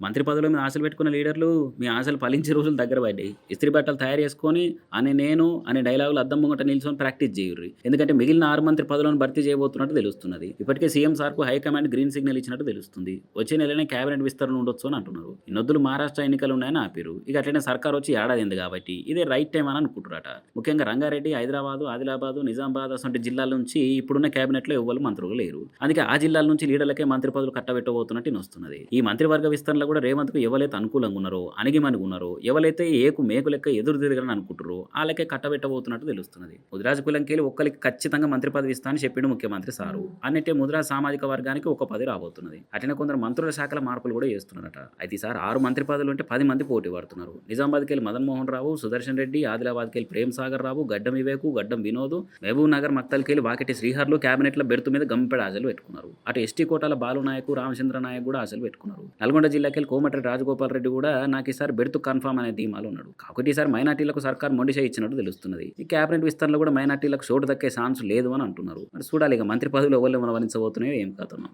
మంత్రి పదవుల మీద ఆశలు పెట్టుకున్న లీడర్లు మీ ఆశలు ఫలించే రోజులు దగ్గర పడ్డాయి. ఇస్త్రీ బట్టలు తయారు చేసుకొని నేను అనే డైలాగులు అద్దం ముంగట నిల్చొని ప్రాక్టీస్ చేయుర్రి. ఎందుకంటే మిగిలిన 6 మంత్రి పదవులను భర్తీ చేయబోతున్నట్టు తెలుస్తున్నది. ఇప్పటికే సీఎం సార్‌కు హైకమాండ్ గ్రీన్ సిగ్నల్ ఇచ్చినట్టు తెలుస్తుంది. వచ్చే నెలనే కేబినెట్ విస్తరణ ఉండొచ్చు అని అంటున్నారు. ఇన్నొద్దులు మహారాష్ట్ర ఎన్నికలు ఉన్నాయని ఆపిర్రు. ఇక అట్లనే సర్కార్ వచ్చి ఏడాదైంది కాబట్టి ఇదే రైట్ టైమ్ అని అనుకుంటుర్రట. ముఖ్యంగా రంగారెడ్డి, హైదరాబాదు, ఆదిలాబాదు, నిజామాబాద్ అసొంటి జిల్లాల నుంచి ఇప్పుడున్న కేబినెట్‌లో ఎవ్వరు మంత్రులు లేరు. అందుకే ఆ జిల్లాల నుంచి లీడర్లకే మంత్రి పదవులు కట్టబెట్టబోతున్నట్టు ఇనొస్తున్నది. ఈ మంత్రివర్గ విస్తరణలో కూడా రేవంత్‌కు ఎవలైతే అనుకూలంగా ఉన్నారో, అణిగిమణిగున్నారో, ఎవలైతే ఏకు మేకు లెక్క ఎదురు తిరగరని అనుకుంటుర్రో ఆళ్ళకే కట్టబెట్టబోతున్నట్టు తెలుస్తున్నది. ముదిరాజు కులంకెళ్ళి ఒక్కలికి ఖచ్చితంగా మంత్రి పదవి ఇస్తా అని చెప్పిండు ముఖ్యమంత్రి సారు. అన్నట్టే ముదిరాజు సామాజిక వర్గానికి ఒక పదవి రాబోతున్నది. అట్లనే కొందరు మంత్రుల శాఖల మార్పులు కూడా చేస్తున్నారట. అయితే ఈసారి 6 మంత్రి పదవులు ఉంటే 10 మంది పోటీ పడుతున్నారు. నిజామాబాద్‌కెళ్ళి మదన్ మోహన్ రావు, సుదర్శన్ రెడ్డి, ఆదిలాబాద్‌కెళ్ళి ప్రేమ్ సాగర్ రావు, గడ్డం వివేకు, గడ్డం వినోద్, మహబూబ్ నగర్ మక్తల్‌కెళ్ళి వాకిటి శ్రీహర్‌లు క్యాబినెట్‌ల బెర్తు మీద గంపెడు ఆశలు పెట్టుకున్నారు. అటు ఎస్టీ కోటాల బాలు నాయకు, రామచంద్ర నాయక్ కూడా ఆశలు పెట్టుకున్నారు. నల్గొండ జిల్లాకెళ్ళి కోమటిరెడ్డి రాజగోపాల్ రెడ్డి కూడా నాకు ఈసారి బెర్తు కన్ఫర్మ్ అనే ధీమాలో ఉన్నాడు. కాబట్టి ఈసారి మైనార్టీలకు సర్కార్ మొండిషే ఇచ్చినట్టు తెలుస్తున్నది. ఈ కేబినెట్ విస్తరణలో కూడా మైనార్టీలకు చోటు దక్కే ఛాన్స్ లేదు అని అంటున్నారు. మరి చూడాలి ఇక మంత్రి పదవులు ఎవరు వరించబోతున్నాయో ఏం కథనో.